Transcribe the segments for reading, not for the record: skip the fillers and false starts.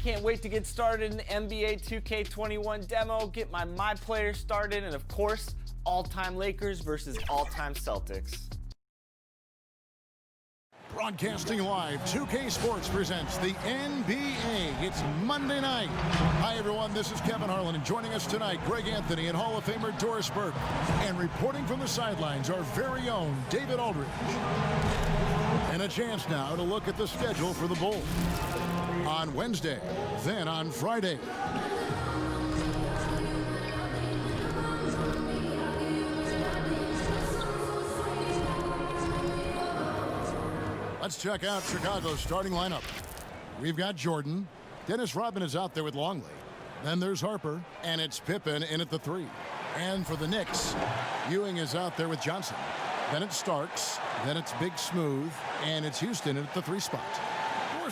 can't wait to get started in the NBA 2K21 demo, get my players started, and of course, all-time Lakers versus all-time Celtics. Broadcasting live, 2K Sports presents the NBA. It's Monday night. Hi, everyone. This is Kevin Harlan, and joining us tonight, Greg Anthony and Hall of Famer Doris Burke. And reporting from the sidelines, our very own David Aldridge. And a chance now to look at the schedule for the Bulls. On Wednesday, then on Friday. Let's check out Chicago's starting lineup. We've got Jordan. Dennis Rodman is out there with Longley. Then there's Harper, and it's Pippen in at the 3. And for the Knicks, Ewing is out there with Johnson. Then it's Starks. Then it's Big Smooth, and it's Houston at the 3 spot.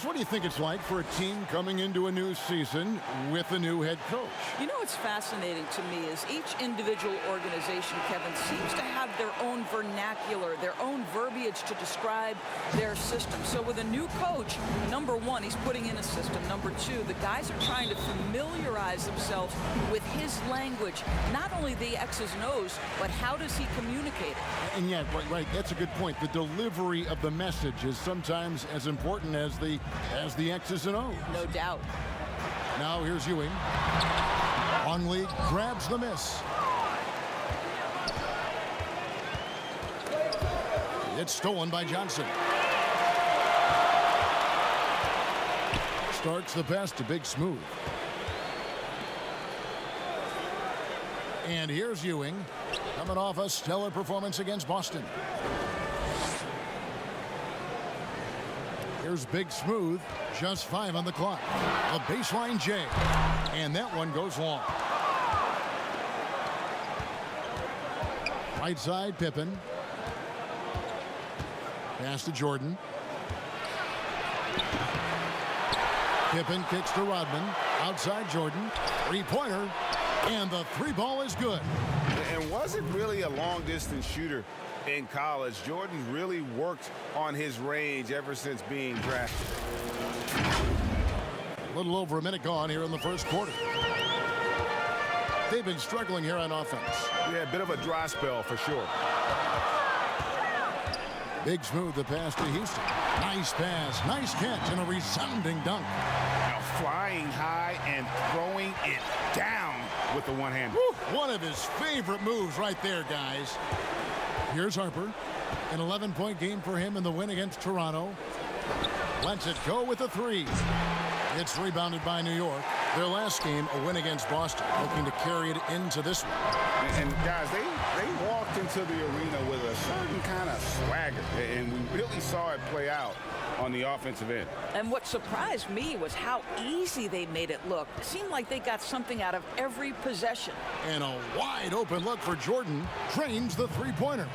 What do you think it's like for a team coming into a new season with a new head coach? You know what's fascinating to me is each individual organization, Kevin, seems to have their own vernacular, their own verbiage to describe their system. So with a new coach, number one, he's putting in a system. Number two, the guys are trying to familiarize themselves with his language. Not only the X's and O's, but how does he communicate it? And yeah, right, that's a good point. The delivery of the message is sometimes as important as the X's and O's. No doubt. Now here's Ewing. Longley grabs the miss. It's stolen by Johnson. Starts the pass to Big Smooth. And here's Ewing, coming off a stellar performance against Boston. Here's Big Smooth, just 5 on the clock. A baseline J, and that one goes long. Right side, Pippen. Pass to Jordan. Pippen kicks to Rodman. Outside Jordan. 3-pointer, and the 3-ball is good. And wasn't really a long-distance shooter in college. Jordan really worked on his range ever since being drafted. A little over a minute gone here in the first quarter. They've been struggling here on offense. Yeah, a bit of a dry spell for sure. Big Smooth, the pass to Houston. Nice pass, nice catch, and a resounding dunk. Now flying high and throwing it down with the one hand. One of his favorite moves right there, guys. Here's Harper. An 11-point game for him in the win against Toronto. Lets it go with a 3. It's rebounded by New York. Their last game, a win against Boston, looking to carry it into this one. And guys, they walked into the arena with a certain kind of swagger, and we really saw it play out on the offensive end. And what surprised me was how easy they made it look. It seemed like they got something out of every possession. And a wide open look for Jordan. Drains the 3-pointer.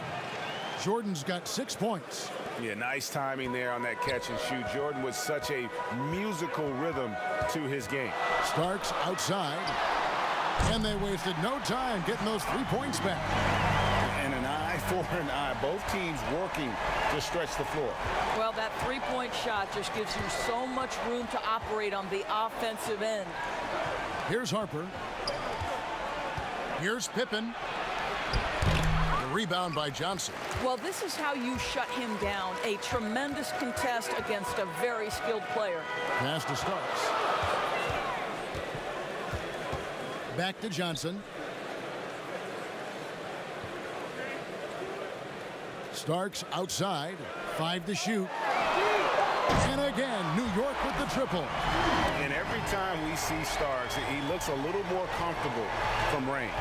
Jordan's got 6 points. Yeah, nice timing there on that catch and shoot. Jordan with such a musical rhythm to his game. Starks outside. And they wasted no time getting those 3 points back. And an eye for an eye. Both teams working to stretch the floor. Well, that 3-point shot just gives you so much room to operate on the offensive end. Here's Harper. Here's Pippen. The rebound by Johnson. Well, this is how you shut him down. A tremendous contest against a very skilled player. Pass to Starks. Back to Johnson. Starks outside. 5 to shoot. And again, New York with the triple. And every time we see Starks, he looks a little more comfortable from range.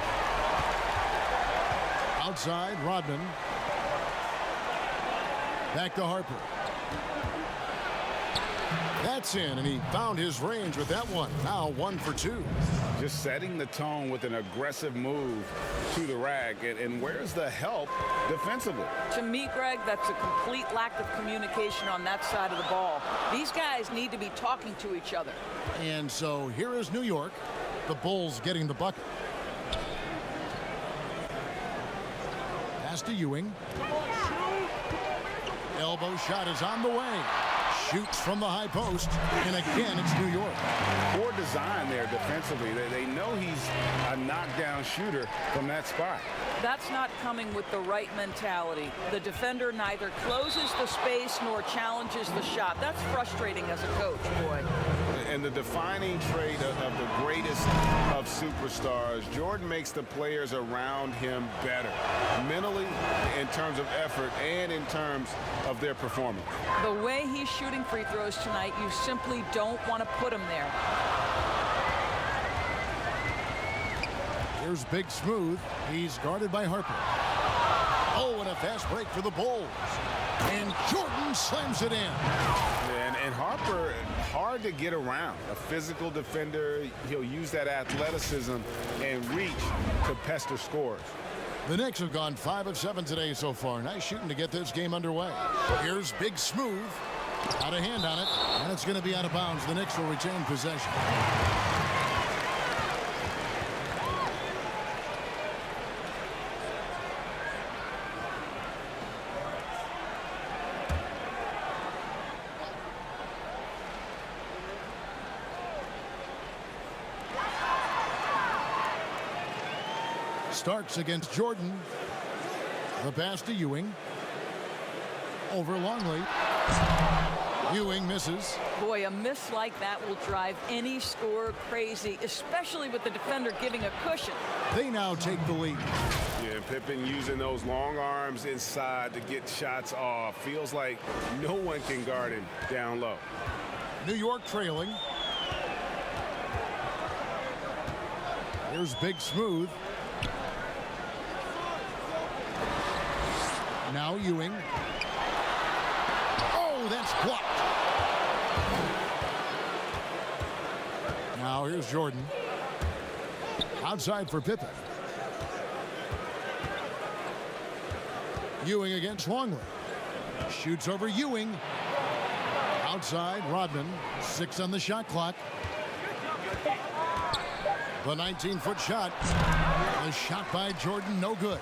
Outside, Rodman. Back to Harper. That's in, and he found his range with that one. Now 1 for 2. Just setting the tone with an aggressive move to the rack. And where's the help defensively? To me, Greg, that's a complete lack of communication on that side of the ball. These guys need to be talking to each other. And so here is New York. The Bulls getting the bucket. Pass to Ewing. Elbow shot is on the way. Shoots from the high post, and again, it's New York. Poor design there defensively. They know he's a knockdown shooter from that spot. That's not coming with the right mentality. The defender neither closes the space nor challenges the shot. That's frustrating as a coach, boy. And the defining trait of the greatest of superstars, Jordan makes the players around him better, mentally, in terms of effort, and in terms of their performance. The way he's shooting free throws tonight, you simply don't want to put him there. Here's Big Smooth. He's guarded by Harper. Oh, and a fast break for the Bulls. And Jordan slams it in. And Harper, hard to get around. A physical defender, he'll use that athleticism and reach to pester scores. The Knicks have gone 5 of 7 today so far. Nice shooting to get this game underway. Here's Big Smooth. Got a hand on it, and it's going to be out of bounds. The Knicks will retain possession. Starks against Jordan. The pass to Ewing. Over Longley. Ewing misses. Boy, a miss like that will drive any scorer crazy, especially with the defender giving a cushion. They now take the lead. Yeah, Pippen using those long arms inside to get shots off. Feels like no one can guard him down low. New York trailing. Here's Big Smooth. Now Ewing. Oh, that's blocked. Now here's Jordan. Outside for Pippen. Ewing against Longley. Shoots over Ewing. Outside, Rodman. 6 on the shot clock. The 19-foot shot. The shot by Jordan, no good.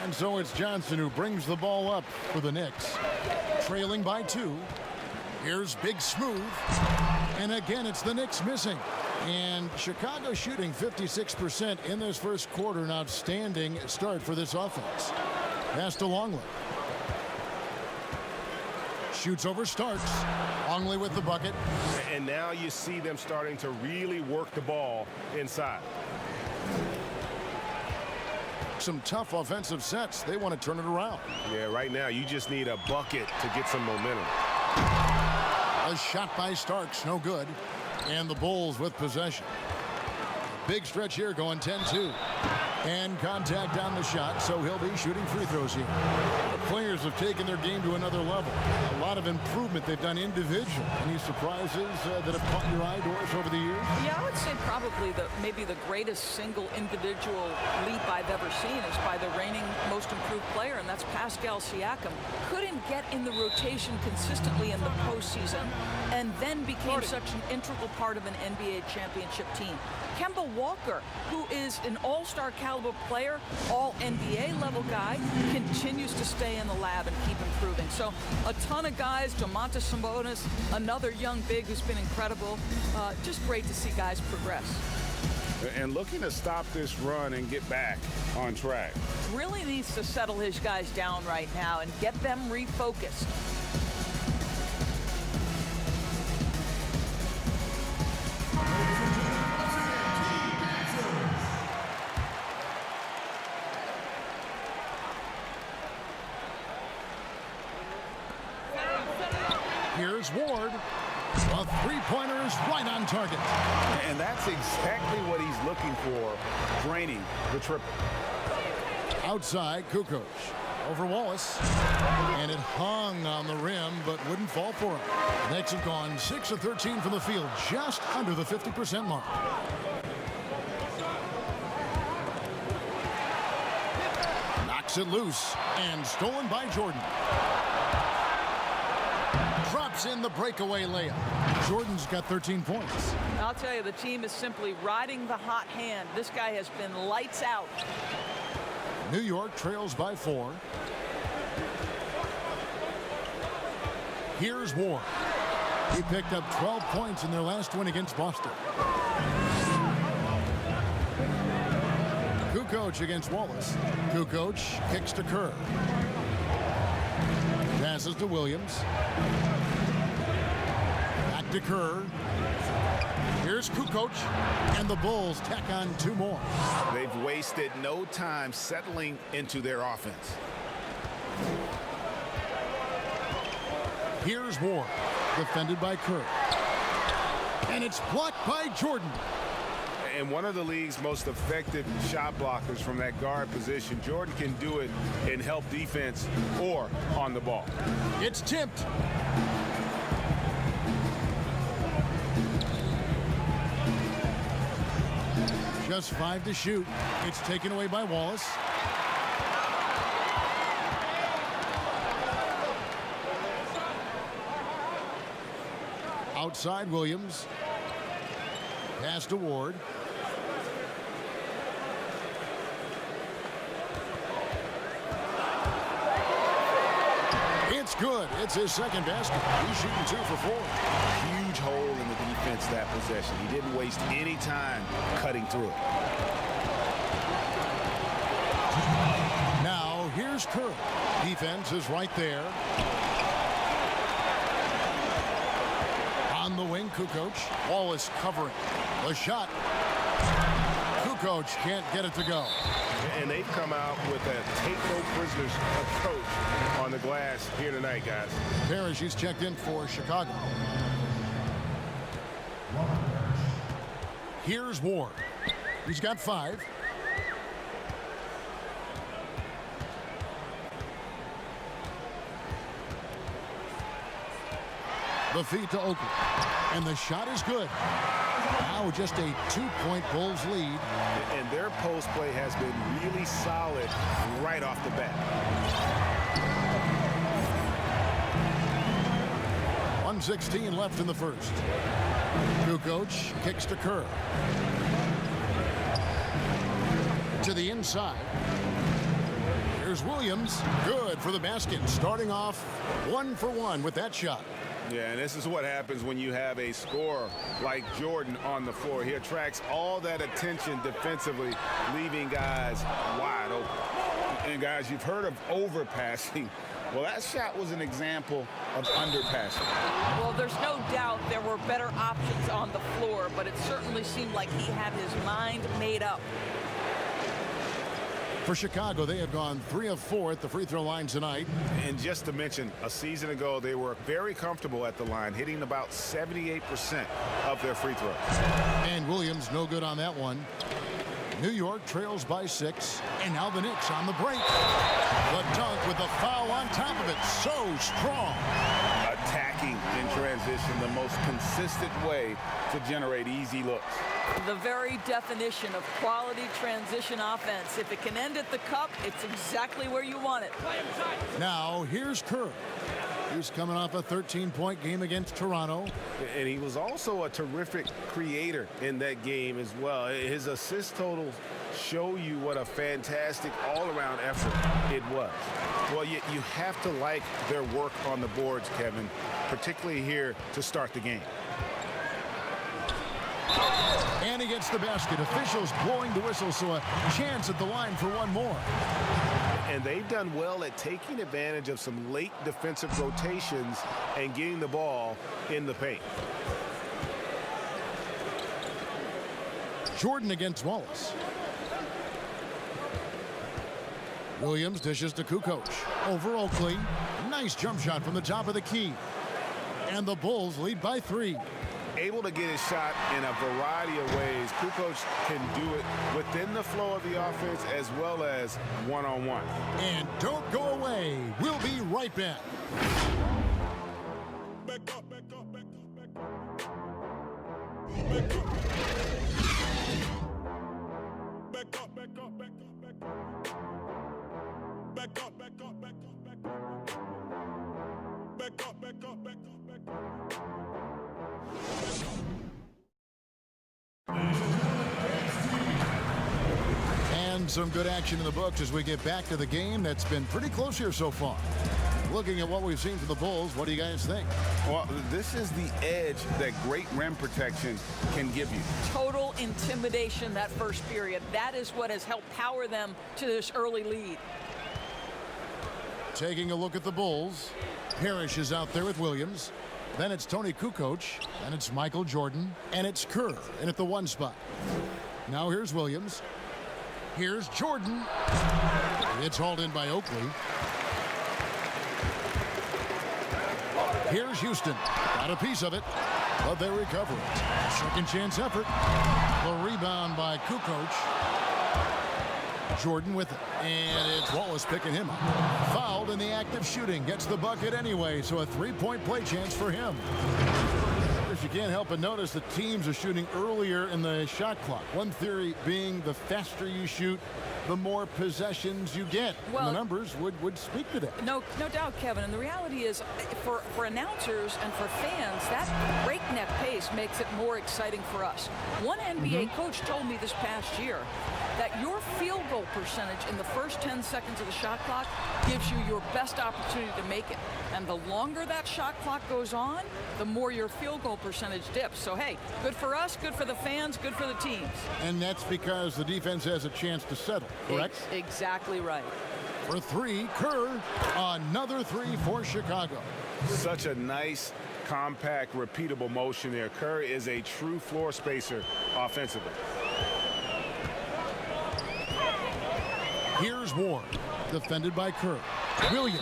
And so it's Johnson who brings the ball up for the Knicks. Trailing by 2. Here's Big Smooth. And again, it's the Knicks missing. And Chicago shooting 56% in this first quarter. An outstanding start for this offense. Pass to Longley. Shoots over Starks. Longley with the bucket. And now you see them starting to really work the ball inside. Some tough offensive sets. They want to turn it around. Yeah, right now you just need a bucket to get some momentum. A shot by Starks, no good. And the Bulls with possession. Big stretch here going 10-2. And contact on the shot, so he'll be shooting free throws here. The players have taken their game to another level. A lot of improvement they've done individually. Any surprises that have caught your eye, Doris, over the years? Yeah, I would say probably maybe the greatest single individual leap I've ever seen is by the reigning most improved player, and that's Pascal Siakam. Couldn't get in the rotation consistently in the postseason, and then became such an integral part of an NBA championship team. Kemba Walker, who is an all-star caliber player, all NBA level guy, continues to stay in the lab and keep improving. So a ton of guys, Domantas Sabonis, another young big who's been incredible. Just great to see guys progress. And looking to stop this run and get back on track. Really needs to settle his guys down right now and get them refocused. Here's Ward. A three-pointer is right on target. And that's exactly what he's looking for, draining the triple. Outside, KUKOC. Over Wallace. And it hung on the rim, but wouldn't fall for him. Knicks have gone 6 of 13 from the field, just under the 50% mark. Knocks it loose, and stolen by Jordan. Drops in the breakaway layup. Jordan's got 13 points. I'll tell you, the team is simply riding the hot hand. This guy has been lights out. New York trails by 4. Here's Ward. He picked up 12 points in their last win against Boston. KUKOC against Wallace. KUKOC kicks to Kerr. Passes to Williams. Back to Kerr. Here's KUKOC, and the Bulls tack on 2 more. They've wasted no time settling into their offense. Here's Ward, defended by Kerr. And it's blocked by Jordan. And one of the league's most effective shot blockers from that guard position. Jordan can do it in help defense or on the ball. It's tipped. Just 5 to shoot. It's taken away by Wallace. Outside Williams. Pass to Ward. It's good. It's his second basket. He's shooting 2 for 4. Huge hole in the defense that possession. He didn't waste any time cutting through it. Now here's Kerr. Defense is right there. On the wing, KUKOC. Wallace covering. The shot. KUKOC can't get it to go. And they've come out with a take-no-prisoners approach on the glass here tonight, guys. Parrish, he's checked in for Chicago. Here's Ward. He's got 5. The feed to Oakland. And the shot is good. Now just a 2-point Bulls lead. And their post play has been really solid right off the bat. 1:16 left in the first. KUKOC kicks to Kerr. To the inside. Here's Williams. Good for the basket. Starting off 1 for 1 with that shot. Yeah, and this is what happens when you have a scorer like Jordan on the floor. He attracts all that attention defensively, leaving guys wide open. And guys, you've heard of overpassing. Well, that shot was an example of underpassing. Well, there's no doubt there were better options on the floor, but it certainly seemed like he had his mind made up. For Chicago, they have gone 3 of 4 at the free throw line tonight. And just to mention, a season ago, they were very comfortable at the line, hitting about 78% of their free throws. And Williams no good on that one. New York trails by 6, and now the Knicks on the break. The dunk with the foul on top of it. So strong. Attacking in transition, the most consistent way to generate easy looks. The very definition of quality transition offense. If it can end at the cup, it's exactly where you want it. Now here's Kerr. He's coming off a 13-point game against Toronto. And he was also a terrific creator in that game as well. His assist totals show you what a fantastic all-around effort it was. Well, you have to like their work on the boards, Kevin, particularly here to start the game. And he gets the basket. Officials blowing the whistle, so a chance at the line for one more. And they've done well at taking advantage of some late defensive rotations and getting the ball in the paint. Jordan against Wallace. Williams dishes to KUKOC. Over Oakley. Nice jump shot from the top of the key. And the Bulls lead by 3. Able to get his shot in a variety of ways. KUKOC can do it within the flow of the offense as well as one-on-one. And don't go away. We'll be right back. Back up, back up, back up, back up. Back up. Back up, back up, back up, back up. Back up, back up, back up, back up. Back up, back up, back up, back up. And some good action in the books as we get back to the game that's been pretty close here so far. Looking at what we've seen from the Bulls, what do you guys think? Well, this is the edge that great rim protection can give you. Total intimidation that first period. That is what has helped power them to this early lead. Taking a look at the Bulls, Parrish is out there with Williams. Then it's Tony Kukoc. Then it's Michael Jordan. And it's Kerr in at the 1 spot. Now here's Williams. Here's Jordan. It's hauled in by Oakley. Here's Houston. Got a piece of it, but they recover it. Second chance effort. The rebound by Kukoc. Jordan with it. And it's Wallace picking him up. Fouled in the act of shooting. Gets the bucket anyway, so a 3-point play chance for him. You can't help but notice the teams are shooting earlier in the shot clock. One theory being the faster you shoot, the more possessions you get. Well, and the numbers would speak to that. No doubt, Kevin. And the reality is, for announcers and for fans, that breakneck pace makes it more exciting for us. One NBA coach told me this past year that your field goal percentage in the first 10 seconds of the shot clock gives you your best opportunity to make it. And the longer that shot clock goes on, the more your field goal percentage dips. So, hey, good for us, good for the fans, good for the teams. And that's because the defense has a chance to settle, correct? Exactly right. For 3, Kerr. Another 3 for Chicago. Such a nice, compact, repeatable motion there. Kerr is a true floor spacer offensively. Here's Ward, defended by Kerr. Williams,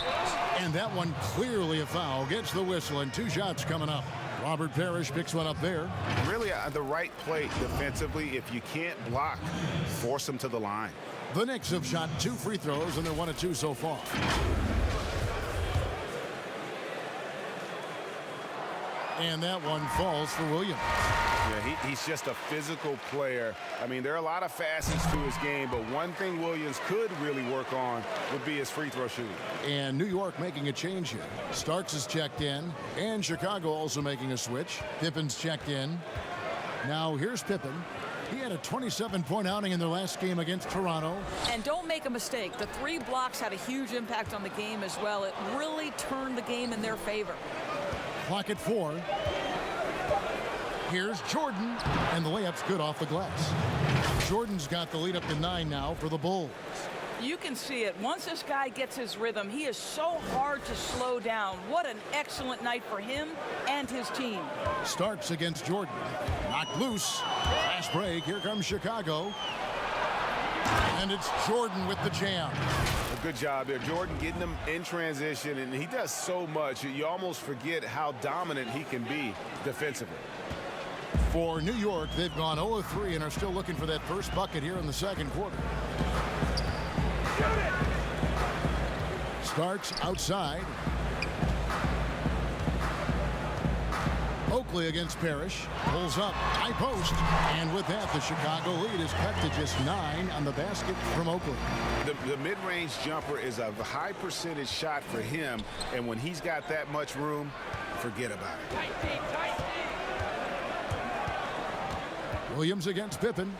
and that one clearly a foul. Gets the whistle, and 2 shots coming up. Robert Parrish picks one up there. Really the right play defensively. If you can't block, force them to the line. The Knicks have shot 2 free throws, and they're 1 of 2 so far. And that one falls for Williams. Yeah, he's just a physical player. I mean, there are a lot of facets to his game, but one thing Williams could really work on would be his free throw shooting. And New York making a change here. Starks is checked in, and Chicago also making a switch. Pippen's checked in. Now here's Pippen. He had a 27-point outing in their last game against Toronto. And don't make a mistake, the 3 blocks had a huge impact on the game as well. It really turned the game in their favor. Clock at 4. Here's Jordan, and the layup's good off the glass. Jordan's got the lead up to 9 now for the Bulls. You can see it. Once this guy gets his rhythm, he is so hard to slow down. What an excellent night for him and his team. Starks against Jordan. Knocked loose. Fast break. Here comes Chicago. And it's Jordan with the jam. A good job there. Jordan getting them in transition, and he does so much. You almost forget how dominant he can be defensively. For New York, they've gone 0-3 and are still looking for that first bucket here in the second quarter. Starks outside. Oakley against Parrish. Pulls up. High post. And with that, the Chicago lead is cut to just 9 on the basket from Oakley. The mid-range jumper is a high percentage shot for him, and when he's got that much room, forget about it. Williams against Pippen.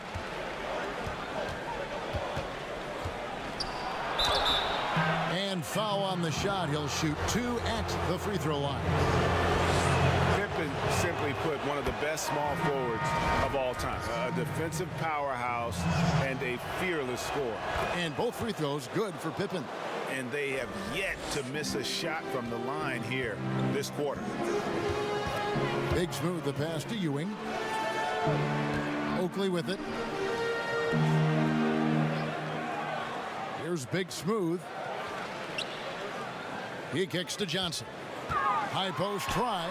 And foul on the shot. He'll shoot 2 at the free throw line. Pippen simply put one of the best small forwards of all time. A defensive powerhouse and a fearless scorer. And both free throws good for Pippen. And they have yet to miss a shot from the line here this quarter. Big Smooth the pass to Ewing. Oakley with it. Here's Big Smooth. He kicks to Johnson. High post try.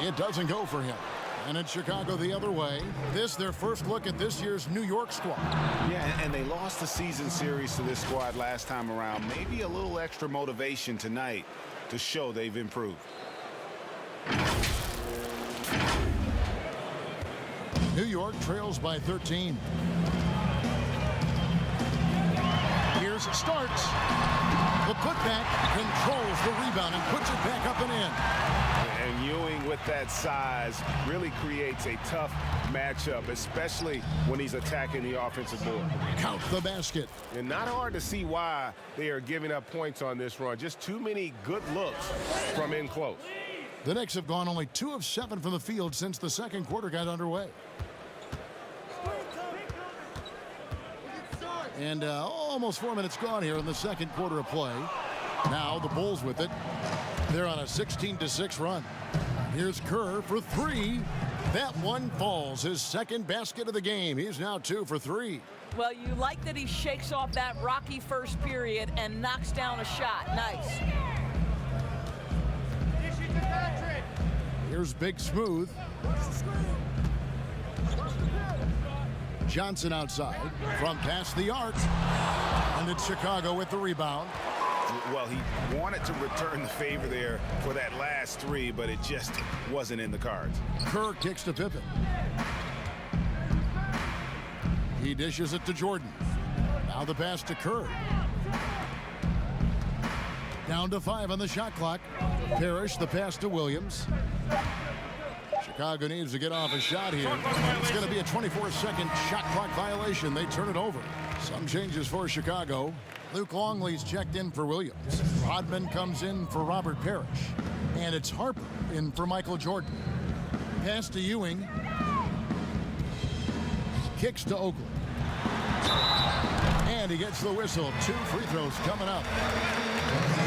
It doesn't go for him. And it's Chicago the other way. This their first look at this year's New York squad. Yeah, and they lost the season series to this squad last time around. Maybe a little extra motivation tonight to show they've improved. New York trails by 13. Here's Starks. The putback controls the rebound and puts it back up and in. And you Ewing with that size really creates a tough matchup, especially when he's attacking the offensive board. Count the basket. And not hard to see why they are giving up points on this run. Just too many good looks from in close. The Knicks have gone only 2 of 7 from the field since the second quarter got underway. And almost 4 minutes gone here in the second quarter of play. Now the Bulls with it. They're on a 16-6 run. Here's Kerr for 3. That one falls. His second basket of the game. He's now 2 for 3. Well, you like that he shakes off that rocky first period and knocks down a shot. Nice. Here's Big Smooth. Johnson outside from past the arc. And it's Chicago with the rebound. Well, he wanted to return the favor there for that last 3, but it just wasn't in the cards. Kerr kicks to Pippen. He dishes it to Jordan. Now the pass to Kerr. Down to 5 on the shot clock. Parrish the pass to Williams. Chicago needs to get off a shot here. It's going to be a 24-second shot clock violation. They turn it over. Some changes for Chicago. Luke Longley's checked in for Williams. Rodman comes in for Robert Parrish. And it's Harper in for Michael Jordan. Pass to Ewing. Kicks to Oakley. And he gets the whistle. 2 free throws coming up.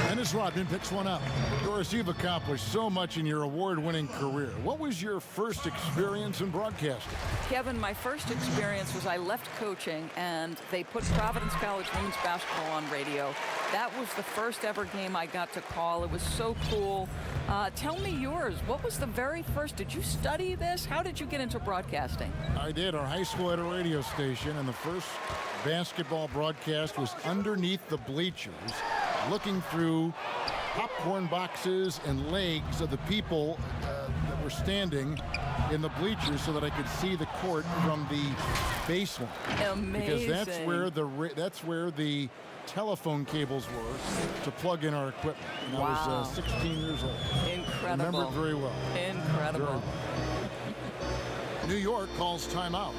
Dennis Rodman picks one up. Doris, you've accomplished so much in your award-winning career. What was your first experience in broadcasting? Kevin, my first experience was I left coaching and they put Providence College women's basketball on radio. That was the first ever game I got to call. It was so cool. Tell me yours. What was the very first? Did you study this? How did you get into broadcasting? I did. Our high school had a radio station, and the first basketball broadcast was underneath the bleachers, looking through popcorn boxes and legs of the people that were standing in the bleachers so that I could see the court from the baseline. Amazing. Because that's where the telephone cables were to plug in our equipment. And wow. I was 16 years old. Incredible. Remember it very well. Incredible. Very well. New York calls timeout.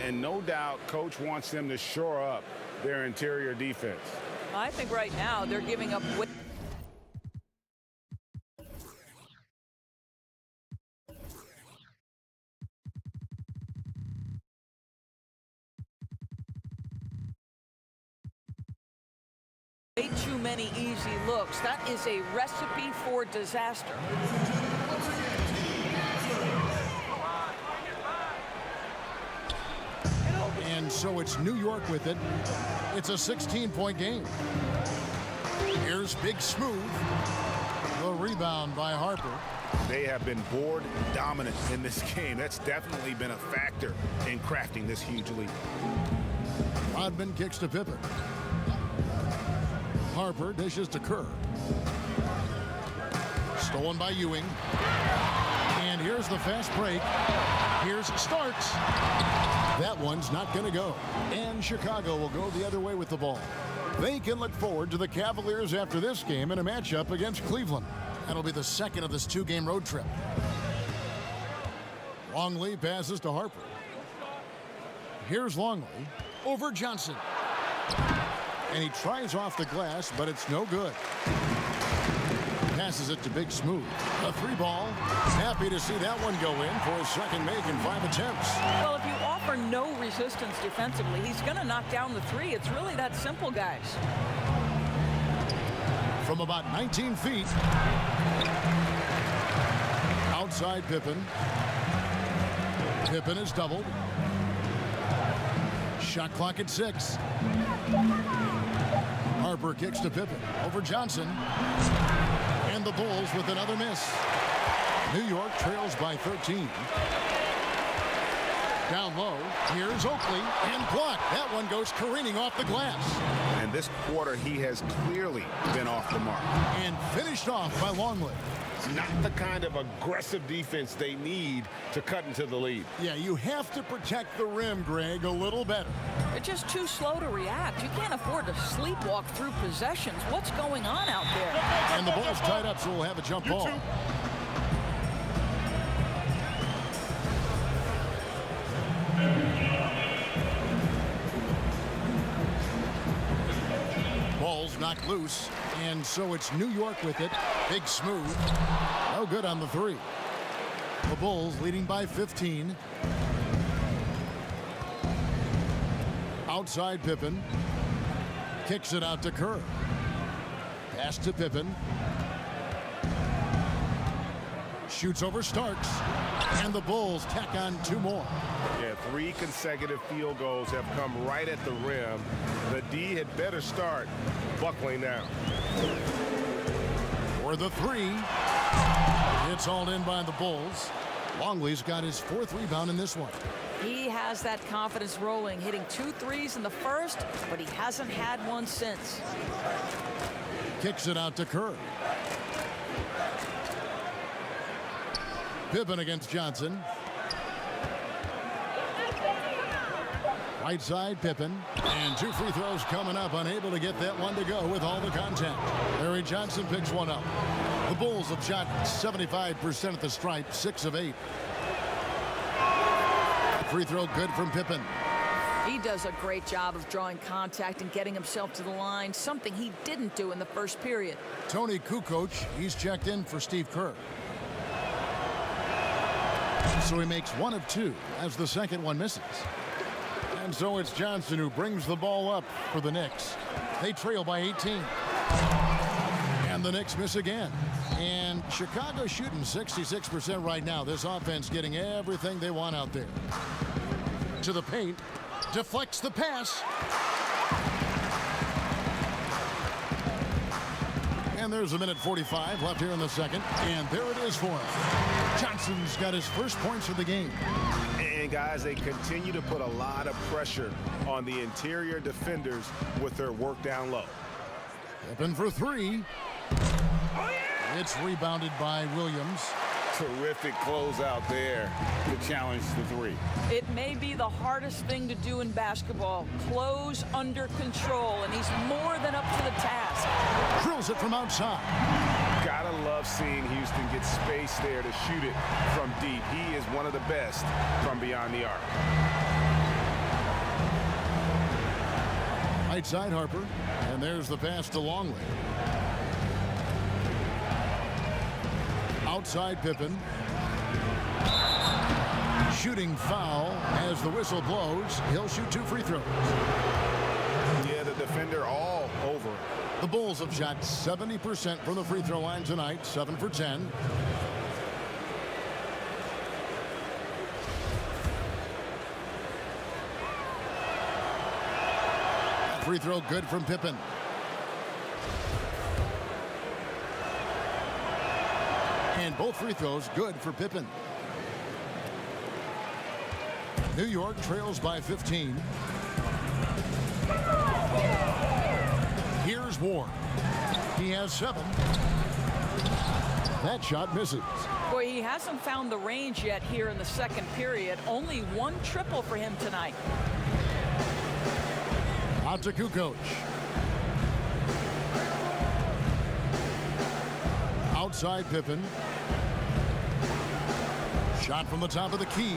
And no doubt coach wants them to shore up their interior defense. I think right now they're giving up. Way too many easy looks. That is a recipe for disaster. And so it's New York with it. It's a 16-point game. Here's Big Smooth. The rebound by Harper. They have been board dominant in this game. That's definitely been a factor in crafting this huge lead. Rodman kicks to Pippen. Harper dishes to Kerr. Stolen by Ewing. And here's the fast break. Here's Starks. That one's not going to go. And Chicago will go the other way with the ball. They can look forward to the Cavaliers after this game in a matchup against Cleveland. That'll be the second of this 2-game road trip. Longley passes to Harper. Here's Longley over Johnson. And he tries off the glass, but it's no good. Passes it to Big Smooth. A 3-ball. Happy to see that one go in for his second make in 5 attempts. Well, if you offer no resistance defensively, he's going to knock down the 3. It's really that simple, guys. From about 19 feet. Outside Pippen. Pippen is doubled. Shot clock at 6. Harper kicks to Pippen over Johnson. And the Bulls with another miss. New York trails by 13. Down low, here's Oakley, and blocked. That one goes careening off the glass. And this quarter, he has clearly been off the mark. And finished off by Longley. Not the kind of aggressive defense they need to cut into the lead. Yeah, you have to protect the rim, Greg, a little better. They're just too slow to react. You can't afford to sleepwalk through possessions. What's going on out there? And the ball's tied up, so we'll have a jump ball. Ball's knocked loose, and so it's New York with it. Big smooth. No good on the three. The Bulls leading by 15. Outside Pippen. Kicks it out to Kerr. Pass to Pippen. Shoots over Starks. And the Bulls tack on 2 more. Yeah, 3 consecutive field goals have come right at the rim. The D had better start buckling down. For the 3. It's hauled in by the Bulls. Longley's got his 4th rebound in this one. He has that confidence rolling, hitting 2 threes in the first, but he hasn't had one since. Kicks it out to Kerr. Pippen against Johnson. Right side, Pippen. And 2 free throws coming up. Unable to get that one to go with all the contact. Larry Johnson picks one up. The Bulls have shot 75% at the stripe, 6 of 8. Free throw good from Pippen. He does a great job of drawing contact and getting himself to the line, something he didn't do in the first period. Tony Kukoc, he's checked in for Steve Kerr. So he makes 1 of 2 as the second one misses. And so it's Johnson who brings the ball up for the Knicks. They trail by 18. And the Knicks miss again. And Chicago shooting 66% right now. This offense getting everything they want out there. To the paint. Deflects the pass. And there's 1:45 left here in the second. And there it is for him. Johnson's got his first points of the game. And guys, they continue to put a lot of pressure on the interior defenders with their work down low. Pippen for 3. It's rebounded by Williams. Terrific closeout there to challenge the 3. It may be the hardest thing to do in basketball. Close under control, and he's more than up to the task. Drills it from outside. Gotta love seeing Houston get space there to shoot it from deep. He is one of the best from beyond the arc. Right side Harper, and there's the pass to Longley. Outside Pippen. Shooting foul as the whistle blows. He'll shoot 2 free throws. Yeah, the defender all over. The Bulls have shot 70% from the free throw line tonight, 7 for 10. Free throw good from Pippen. And both free throws good for Pippen. New York trails by 15. Here's Ward. He has 7. That shot misses. Boy, he hasn't found the range yet here in the second period. Only 1 triple for him tonight. Out to Kukoc. Outside Pippen. Shot from the top of the key.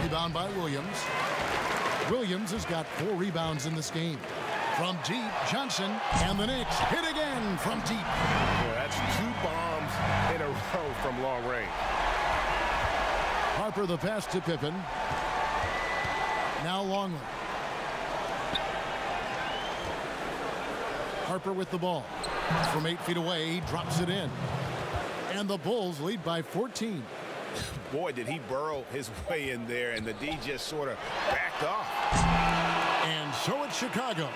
Rebound by Williams. Williams has got 4 rebounds in this game. From deep, Johnson, and the Knicks hit again from deep. Boy, that's 2 bombs in a row from long range. Harper the pass to Pippen. Now Longley. Harper with the ball. From 8 feet away, he drops it in. And the Bulls lead by 14. Boy, did he burrow his way in there, and the D just sort of backed off. And so it's Chicago,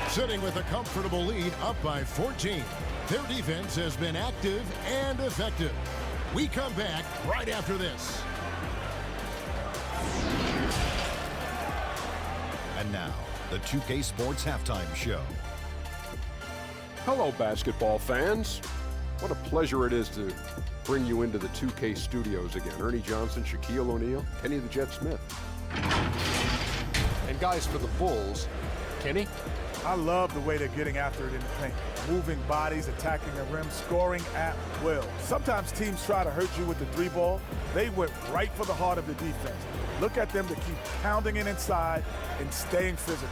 sitting with a comfortable lead up by 14. Their defense has been active and effective. We come back right after this. And now, the 2K Sports Halftime Show. Hello, basketball fans. What a pleasure it is to bring you into the 2K studios again. Ernie Johnson, Shaquille O'Neal, Kenny the Jet Smith. And guys, for the Bulls, Kenny? I love the way they're getting after it in the paint. Moving bodies, attacking the rim, scoring at will. Sometimes teams try to hurt you with the 3 ball. They went right for the heart of the defense. Look at them to keep pounding it inside and staying physical.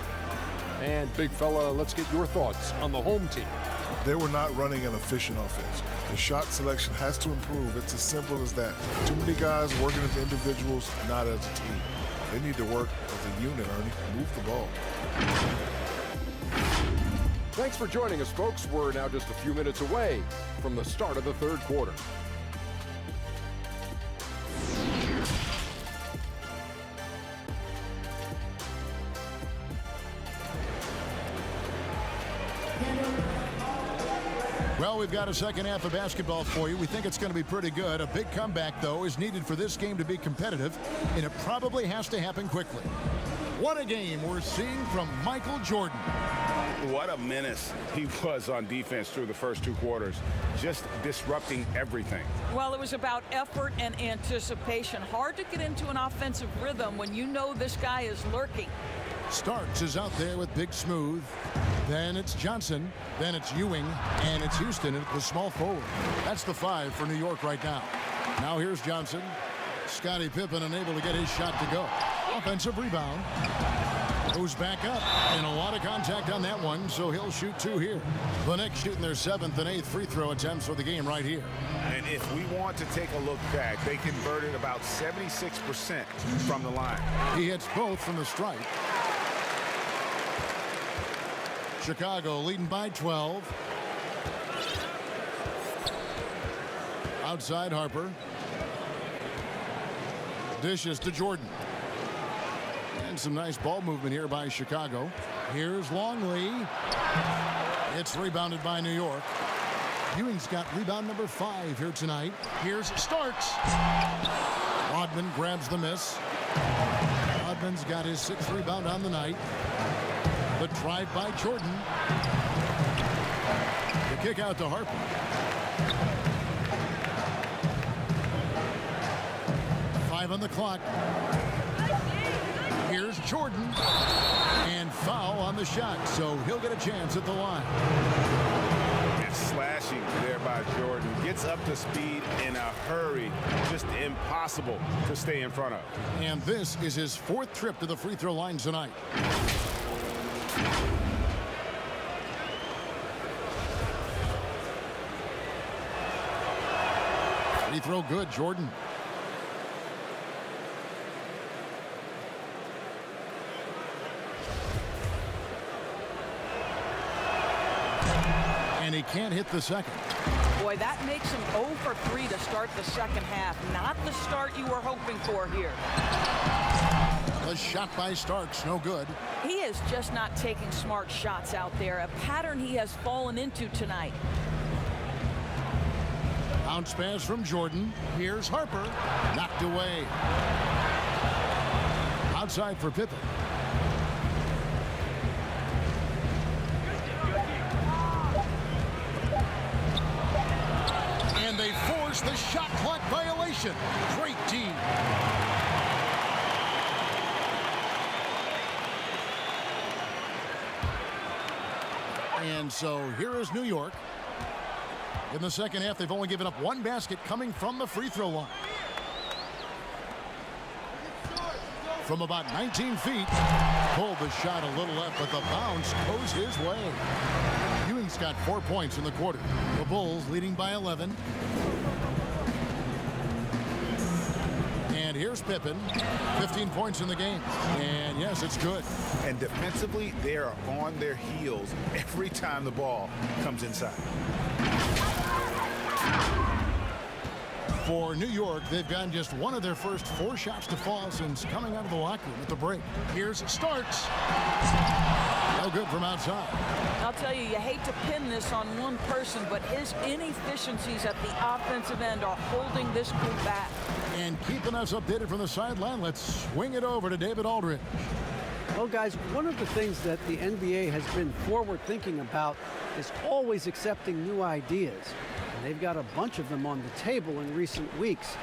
And big fella, let's get your thoughts on the home team. They were not running an efficient offense. The shot selection has to improve. It's as simple as that. Too many guys working as individuals, not as a team. They need to work as a unit, Ernie. Move the ball. Thanks for joining us, folks. We're now just a few minutes away from the start of the third quarter. Well, we've got a second half of basketball for you. We think it's going to be pretty good. A big comeback, though, is needed for this game to be competitive, and it probably has to happen quickly. What a game we're seeing from Michael Jordan. What a menace he was on defense through the first 2 quarters, just disrupting everything. Well, it was about effort and anticipation. Hard to get into an offensive rhythm when you know this guy is lurking. Starks is out there with Big Smooth. Then it's Johnson. Then it's Ewing. And it's Houston at the small forward. That's the 5 for New York right now. Now here's Johnson. Scottie Pippen unable to get his shot to go. Offensive rebound. Goes back up. And a lot of contact on that one, so he'll shoot 2 here. The Knicks shooting their 7th and 8th free throw attempts for the game right here. And if we want to take a look back, they converted about 76% from the line. He hits both from the stripe. Chicago leading by 12. Outside Harper. Dishes to Jordan. And some nice ball movement here by Chicago. Here's Longley. It's rebounded by New York. Ewing's got rebound number 5 here tonight. Here's Starks. Rodman grabs the miss. Rodman's got his 6th rebound on the night. The drive by Jordan. The kick out to Harper. Five on the clock. Here's Jordan. And foul on the shot, so he'll get a chance at the line. It's slashing there by Jordan. Gets up to speed in a hurry. Just impossible to stay in front of. And this is his 4th trip to the free throw line tonight. Free throw good, Jordan. And he can't hit the second. Boy, that makes him 0 for 3 to start the second half. Not the start you were hoping for here. The shot by Starks, no good. He is just not taking smart shots out there, a pattern he has fallen into tonight. Bounce pass from Jordan. Here's Harper. Knocked away. Outside for Pippen. And they force the shot clock violation. Great team. And so here is New York. In the second half, they've only given up 1 basket coming from the free throw line. From about 19 feet, pulled the shot a little left, but the bounce goes his way. Ewing's got 4 points in the quarter. The Bulls leading by 11. And here's Pippen, 15 points in the game. And yes, it's good. And defensively, they are on their heels every time the ball comes inside. For New York, they've gotten just 1 of their first 4 shots to fall since coming out of the locker room at the break. Here's Starks. No good from outside. I'll tell you hate to pin this on one person, but his inefficiencies at the offensive end are holding this group back. And keeping us updated from the sideline, let's swing it over to David Aldridge. Well, guys, one of the things that the NBA has been forward thinking about is always accepting new ideas. And they've got a bunch of them on the table in recent weeks.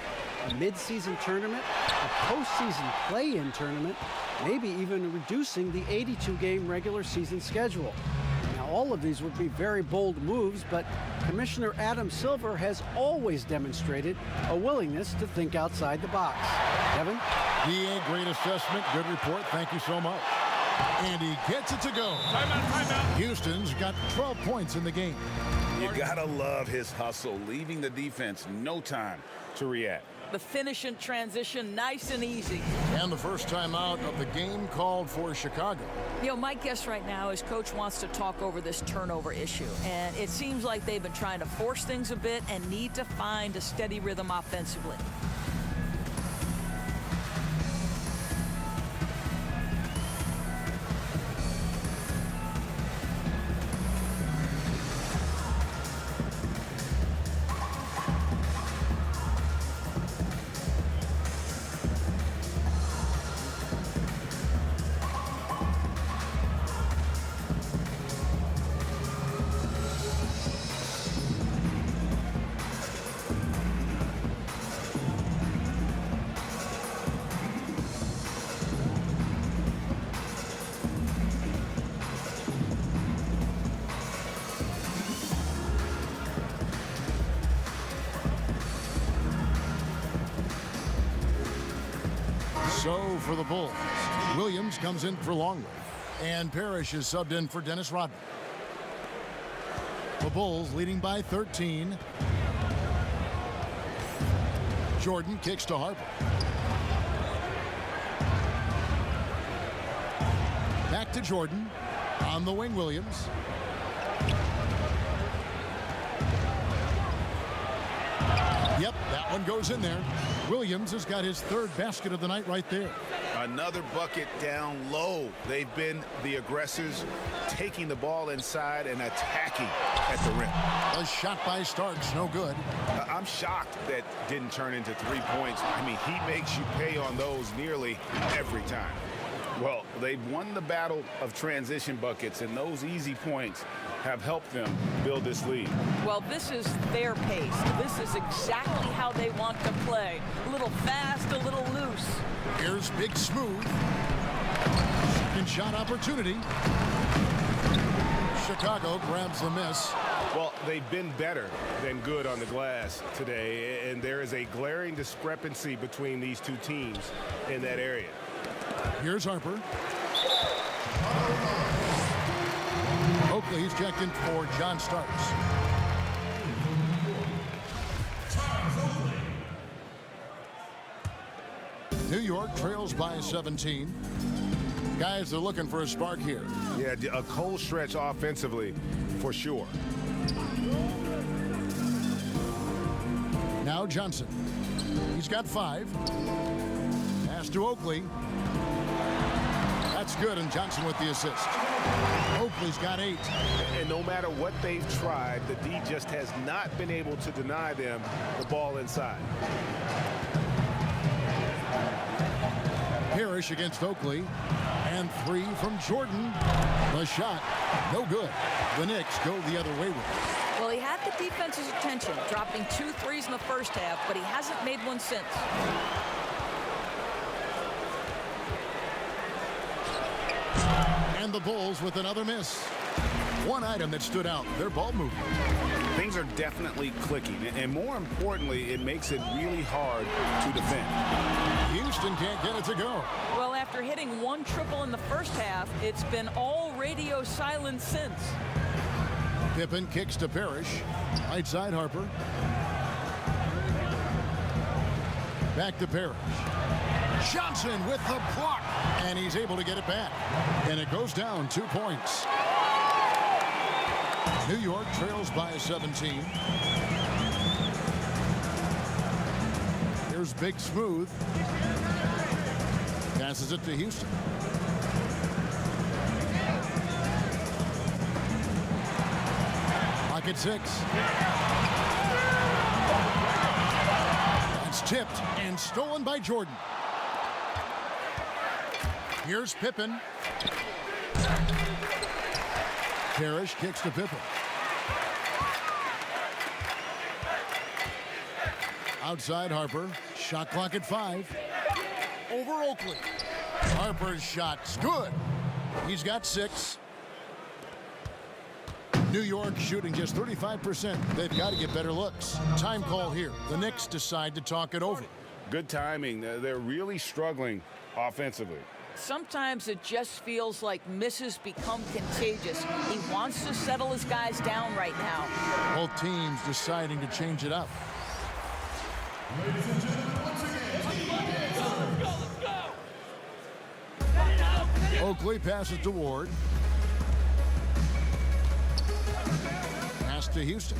A mid-season tournament, a postseason play-in tournament, maybe even reducing the 82-game regular season schedule. Now, all of these would be very bold moves, but Commissioner Adam Silver has always demonstrated a willingness to think outside the box. Kevin? DA, great assessment, good report. Thank you so much. And he gets it to go. Timeout. Houston's got 12 points in the game. You gotta love his hustle, leaving the defense no time to react. The finish in transition, nice and easy. And the first time out of the game called for Chicago. You know, my guess right now is Coach wants to talk over this turnover issue. And it seems like they've been trying to force things a bit and need to find a steady rhythm offensively. So for the Bulls, Williams comes in for Longley, and Parrish is subbed in for Dennis Rodman. The Bulls leading by 13. Jordan kicks to Harper. Back to Jordan. On the wing, Williams. Yep, that one goes in there. Williams has got his third basket of the night right there. Another bucket down low. They've been the aggressors, taking the ball inside and attacking at the rim. A shot by Starks, no good. I'm shocked that didn't turn into 3 points. I mean, he makes you pay on those nearly every time. Well, they've won the battle of transition buckets, and those easy points have helped them build this lead. Well, this is their pace. This is exactly how they want to play. A little fast, a little loose. Here's Big Smooth. Second shot opportunity. Chicago grabs the miss. Well, they've been better than good on the glass today, and there is a glaring discrepancy between these two teams in that area. Here's Harper. Oakley's checked in for John Starks. New York trails by 17. Guys, they're looking for a spark here. Yeah, a cold stretch offensively, for sure. Now Johnson. He's got 5. Pass to Oakley. That's good, and Johnson with the assist. Oakley's got 8. And no matter what they've tried, the D just has not been able to deny them the ball inside. Parrish against Oakley. And 3 from Jordan. The shot, no good. The Knicks go the other way with it. Well, he had the defense's attention, dropping 2 threes in the first half, but he hasn't made one since. And the Bulls with another miss. One item that stood out, their ball movement. Things are definitely clicking, and more importantly, it makes it really hard to defend. Houston can't get it to go. Well, after hitting 1 triple in the first half, it's been all radio silence since. Pippen kicks to Parrish. Right side Harper. Back to Parrish. Johnson with the block, and he's able to get it back. And it goes down 2 points. New York trails by 17. Here's Big Smooth. Passes it to Houston. Pocket 6. That's tipped and stolen by Jordan. Here's Pippen. Parrish kicks to Pippen. Outside Harper. Shot clock at 5. Over Oakley. Harper's shot's good. He's got 6. New York shooting just 35%. They've got to get better looks. Time call here. The Knicks decide to talk it over. Good timing. They're really struggling offensively. Sometimes it just feels like misses become contagious. He wants to settle his guys down right now. Both teams deciding to change it up. Ladies and gentlemen, once again, Oakley passes to Ward. Pass to Houston.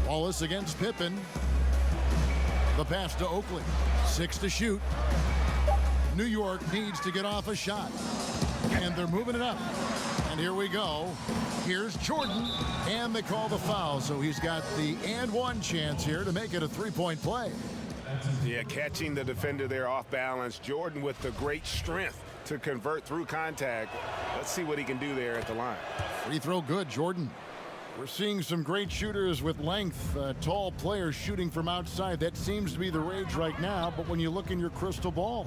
Wallace against Pippen. The pass to Oakley. 6 to shoot. New York needs to get off a shot. And they're moving it up. And here we go. Here's Jordan. And they call the foul. So he's got the and one chance here to make it a three-point play. Yeah, catching the defender there off balance. Jordan with the great strength to convert through contact. Let's see what he can do there at the line. Free throw good, Jordan. We're seeing some great shooters with length, tall players shooting from outside. That seems to be the rage right now, but when you look in your crystal ball,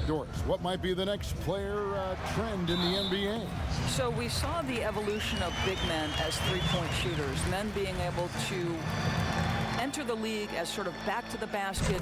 Doris, what might be the next player trend in the NBA? So we saw the evolution of big men as three-point shooters, men being able to enter the league as sort of back to the basket,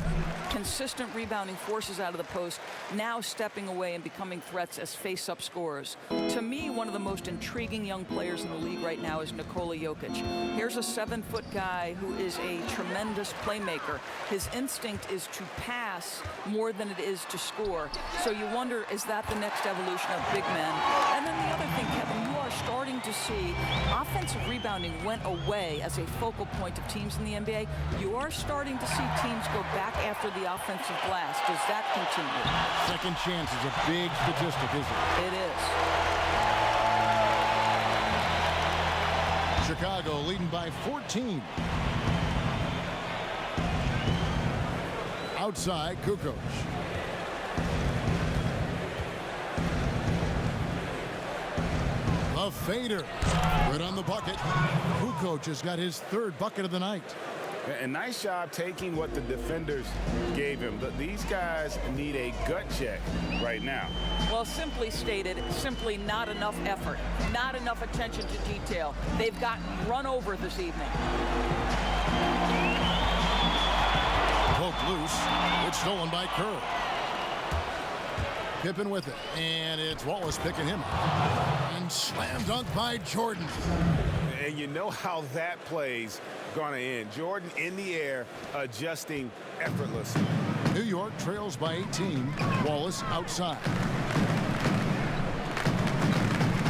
consistent rebounding forces out of the post, now stepping away and becoming threats as face-up scorers. To me, one of the most intriguing young players in the league right now is Nikola Jokic. Here's a 7-foot guy who is a tremendous playmaker. His instinct is to pass more than it is to score. So you wonder, is that the next evolution of big men? And then the other thing, Kevin, you are starting to see offensive rebounding went away as a focal point of teams in the NBA. You are starting to see teams go back after the offensive glass. Does that continue? Second chance is a big statistic, isn't it? It is. Chicago leading by 14. Outside, KUKOC. The fader. Good on the bucket. KUKOC has got his third bucket of the night. And nice job taking what the defenders gave him. But these guys need a gut check right now. Well, simply stated, simply not enough effort, not enough attention to detail. They've gotten run over this evening. Poke loose. It's stolen by Kerr. Pippen with it. And it's Wallace picking him up. And slam dunk by Jordan. And you know how that play's going to end. Jordan in the air, adjusting effortlessly. New York trails by 18. Wallace outside.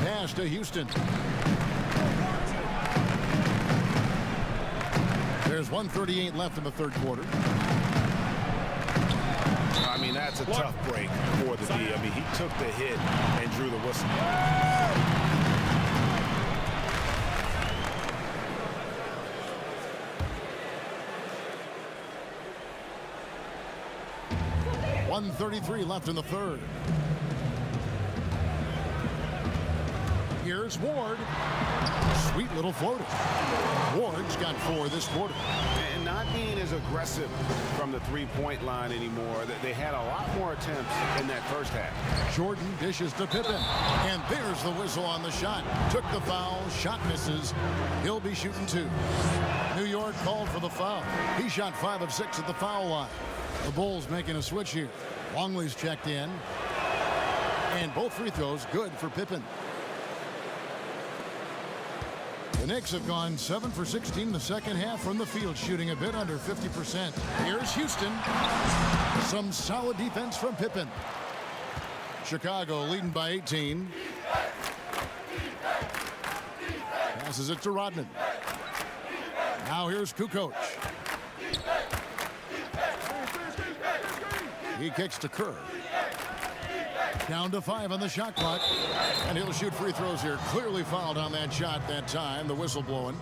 Pass to Houston. There's 1:38 left in the third quarter. I mean, that's a tough break for the D. I mean, he took the hit and drew the whistle. 1:33 left in the third. Here's Ward. Sweet little floater. Ward's got 4 this quarter. And not being as aggressive from the three-point line anymore. They had a lot more attempts in that first half. Jordan dishes to Pippen. And there's the whistle on the shot. Took the foul. Shot misses. He'll be shooting 2. New York called for the foul. He shot 5 of 6 at the foul line. The Bulls making a switch here. Longley's checked in. And both free throws good for Pippen. The Knicks have gone 7 for 16 in the second half from the field, shooting a bit under 50%. Here's Houston. Some solid defense from Pippen. Chicago leading by 18. Passes it to Rodman. Now here's KUKOC. He kicks to Kerr. Down to 5 on the shot clock. And he'll shoot free throws here. Clearly fouled on that shot that time. The whistle blowing.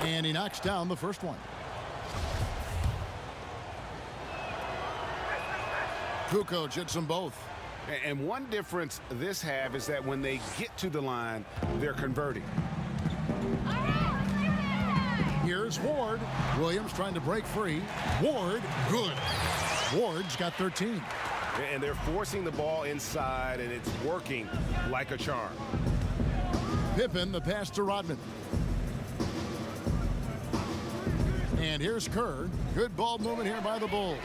And he knocks down the first one. KUKOC hits them both. And one difference this half is that when they get to the line, they're converting. Here's Ward. Williams trying to break free. Ward, good. Ward's got 13. And they're forcing the ball inside, and it's working like a charm. Pippen, the pass to Rodman. And here's Kerr. Good ball movement here by the Bulls.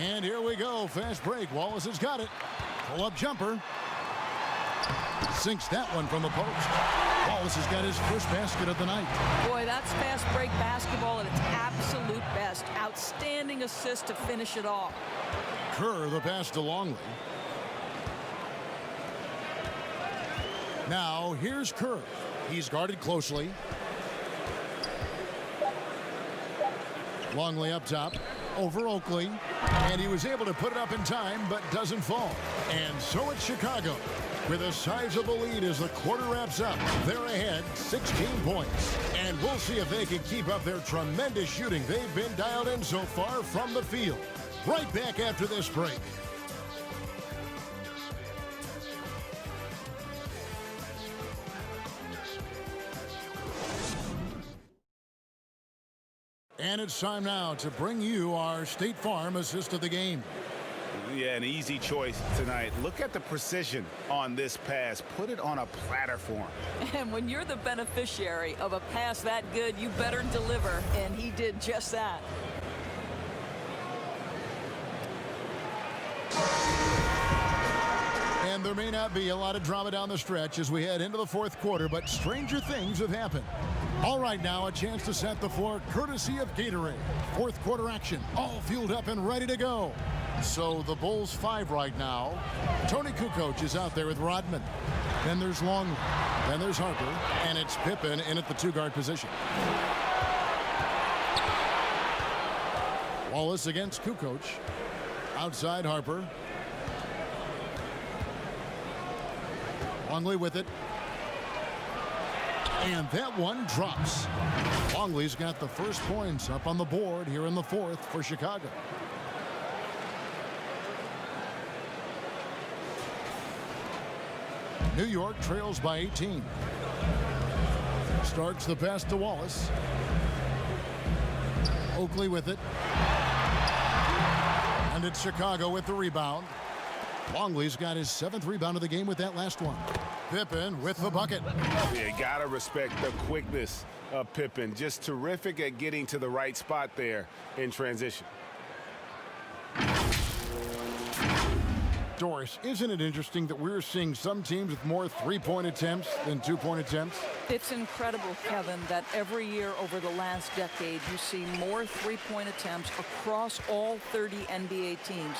And here we go. Fast break. Wallace has got it. Pull-up jumper. Sinks that one from the post. Wallace has got his first basket of the night. Boy, that's fast break basketball at its absolute best. Outstanding assist to finish it off. Kerr, the pass to Longley. Now, here's Kerr. He's guarded closely. Longley up top, over Oakley. And he was able to put it up in time, but doesn't fall. And so it's Chicago with a sizable lead as the quarter wraps up. They're ahead 16 points. And we'll see if they can keep up their tremendous shooting they've been dialed in so far from the field. Right back after this break. And it's time now to bring you our State Farm assist of the game. Yeah, an easy choice tonight. Look at the precision on this pass. Put it on a platter for him. And when you're the beneficiary of a pass that good, you better deliver. And he did just that. And there may not be a lot of drama down the stretch as we head into the fourth quarter, but stranger things have happened. All right, now a chance to set the floor courtesy of Gatorade. Fourth quarter action, all fueled up and ready to go. So the Bulls 5 right now. Tony KUKOC is out there with Rodman. Then there's Longley. Then there's Harper. And it's Pippen in at the two-guard position. Wallace against KUKOC. Outside Harper. Longley with it. And that one drops. Longley's got the first points up on the board here in the fourth for Chicago. New York trails by 18. Starts the pass to Wallace. Oakley with it. And it's Chicago with the rebound. Longley's got his 7th rebound of the game with that last one. Pippen with the bucket. Yeah, you gotta respect the quickness of Pippen. Just terrific at getting to the right spot there in transition. Doris, isn't it interesting that we're seeing some teams with more three-point attempts than two-point attempts? It's incredible, Kevin, that every year over the last decade, you see more three-point attempts across all 30 NBA teams.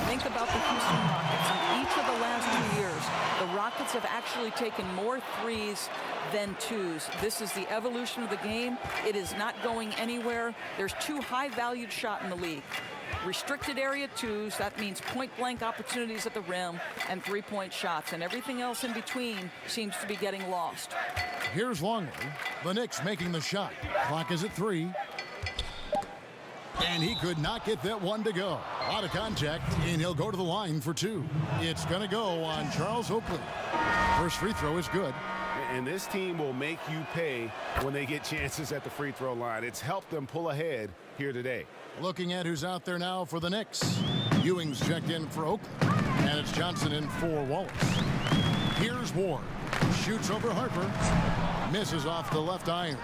Think about the Houston Rockets. In each of the last 2 years, the Rockets have actually taken more threes than twos. This is the evolution of the game. It is not going anywhere. There's 2 high-valued shots in the league. Restricted area twos, that means point-blank opportunities at the rim, and three-point shots, and everything else in between seems to be getting lost. Here's Longley. The Knicks making the shot. Clock is at 3. And he could not get that one to go. Out of contact, and he'll go to the line for 2. It's going to go on Charles Oakley. First free throw is good. And this team will make you pay when they get chances at the free throw line. It's helped them pull ahead here today. Looking at who's out there now for the Knicks. Ewing's checked in for Oakley. And it's Johnson in for Wallace. Here's Ward. Shoots over Harper. Misses off the left iron.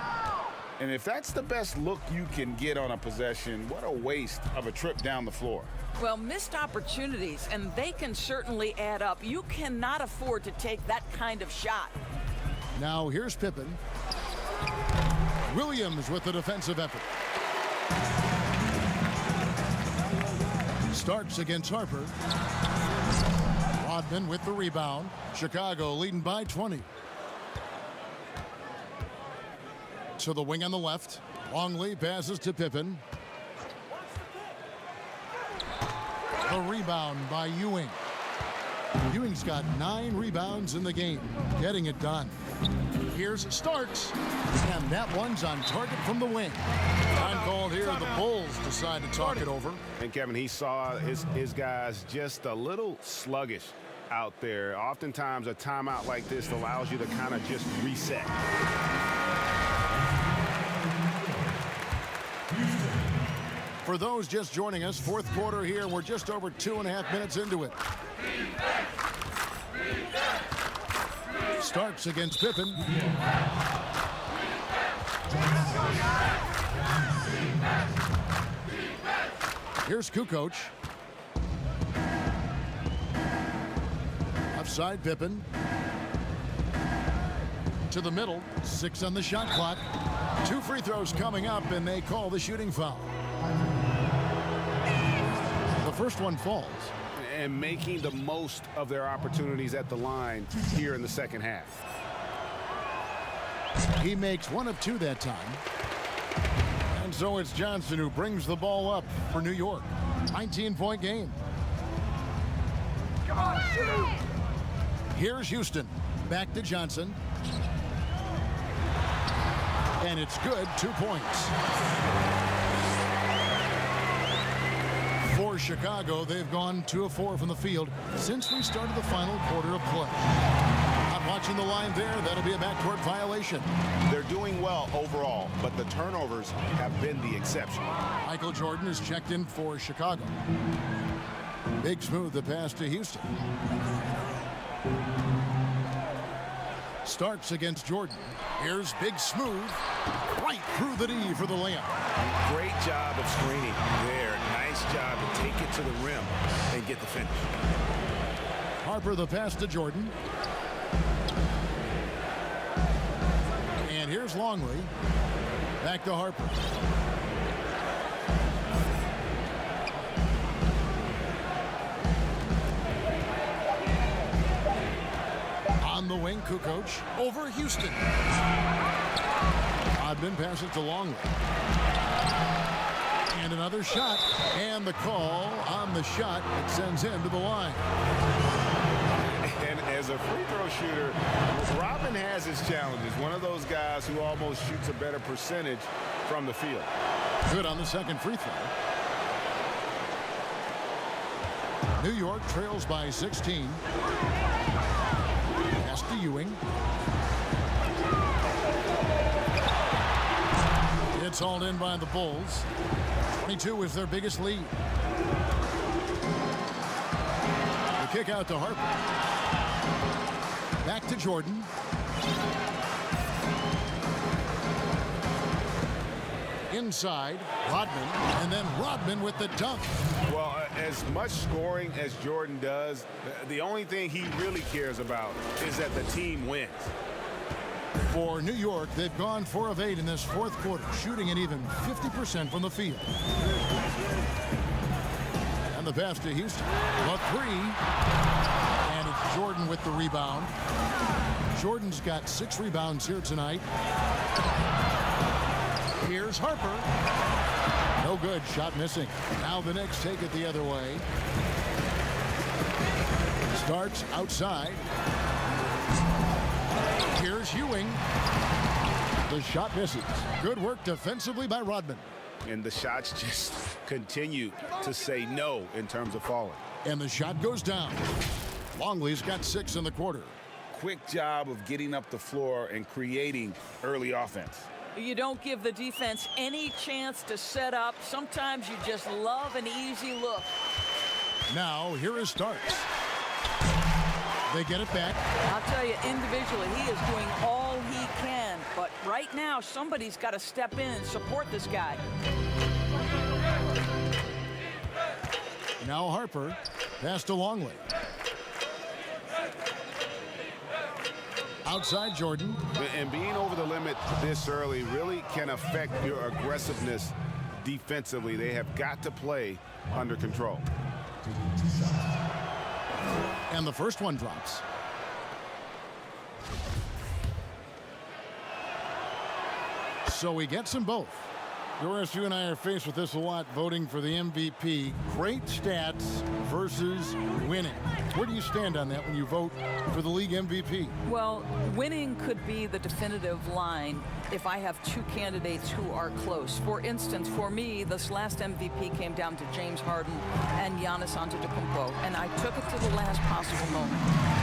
And if that's the best look you can get on a possession, what a waste of a trip down the floor. Well, missed opportunities, and they can certainly add up. You cannot afford to take that kind of shot. Now here's Pippen. Williams with the defensive effort. Starks against Harper. Rodman with the rebound. Chicago leading by 20. To the wing on the left. Longley passes to Pippen. The rebound by Ewing. Ewing's got 9 rebounds in the game, getting it done. Here's Starks, and that one's on target from the wing. Time called here. The Bulls decide to talk it over. And Kevin, he saw his guys just a little sluggish out there. Oftentimes a timeout like this allows you to kind of just reset. For those just joining us, fourth quarter here. We're just over 2.5 minutes into it. Starks against Pippen. Here's KUKOC. Offside Pippen. To the middle. 6 on the shot clock. 2 free throws coming up, and they call the shooting foul. The first one falls. And making the most of their opportunities at the line here in the second half. He makes 1 of 2 that time. And so it's Johnson who brings the ball up for New York. 19-point game. Come on, shoot. Here's Houston. Back to Johnson. And it's good. 2 points. For Chicago, they've gone 2 of 4 from the field since we started the final quarter of play. Not watching the line there. That'll be a backcourt violation. They're doing well overall, but the turnovers have been the exception. Michael Jordan is checked in for Chicago. Big Smooth the pass to Houston. Starks against Jordan. Here's Big Smooth. Right through the D for the layup. Great job of screening there. Nice job to take it to the rim and get the finish. Harper the pass to Jordan. And here's Longley. Back to Harper. On the wing, KUKOC over Houston. Rodman passes to Longley. And another shot. And the call on the shot. It sends him to the line. And as a free throw shooter, Rodman has his challenges. One of those guys who almost shoots a better percentage from the field. Good on the second free throw. New York trails by 16. Pass to Ewing. It's hauled in by the Bulls. 22 is their biggest lead. The kick out to Harper. Back to Jordan. Inside, Rodman, and then Rodman with the dunk. Well, as much scoring as Jordan does, the only thing he really cares about is that the team wins. For New York, they've gone 4 of 8 in this fourth quarter, shooting at even 50% from the field. And the pass to Houston. A 3. And it's Jordan with the rebound. Jordan's got 6 rebounds here tonight. Here's Harper. No good. Shot missing. Now the Knicks take it the other way. Starts outside. Here's Ewing. The shot misses. Good work defensively by Rodman. And the shots just continue to say no in terms of falling. And the shot goes down. Longley's got 6 in the quarter. Quick job of getting up the floor and creating early offense. You don't give the defense any chance to set up. Sometimes you just love an easy look. Now, here is Starks. They get it back. I'll tell you, individually, he is doing all he can. But right now, somebody's got to step in and support this guy. Now Harper. Pass to Longley. Outside Jordan. And being over the limit this early really can affect your aggressiveness defensively. They have got to play under control. And the first one drops. So he gets them both. Doris, you and I are faced with this a lot, voting for the MVP. Great stats versus winning. Where do you stand on that when you vote for the league MVP? Well, winning could be the definitive line if I have 2 candidates who are close. For instance, for me, this last MVP came down to James Harden and Giannis Antetokounmpo, and I took it to the last possible moment.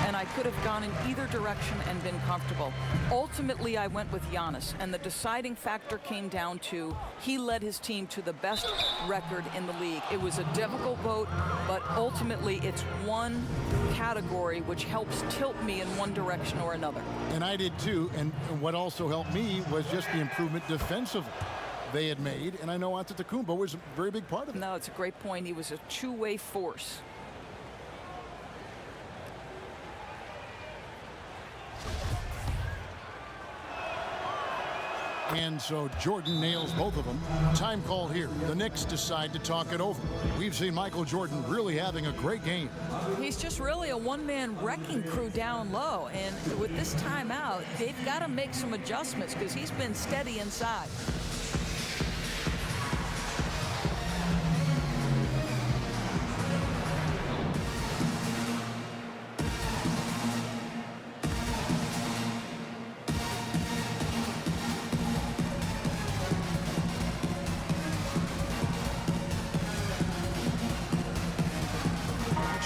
And I could have gone in either direction and been comfortable. Ultimately, I went with Giannis, and the deciding factor came down to he led his team to the best record in the league. It was a difficult vote, but ultimately it's one category which helps tilt me in one direction or another. And I did too, and what also helped me was just the improvement defensively they had made, and I know Antetokounmpo was a very big part of it. No, it's a great point. He was a two-way force. And so Jordan nails both of them. Time call here. The Knicks decide to talk it over. We've seen Michael Jordan really having a great game. He's just really a one-man wrecking crew down low. And with this timeout, they've got to make some adjustments because he's been steady inside.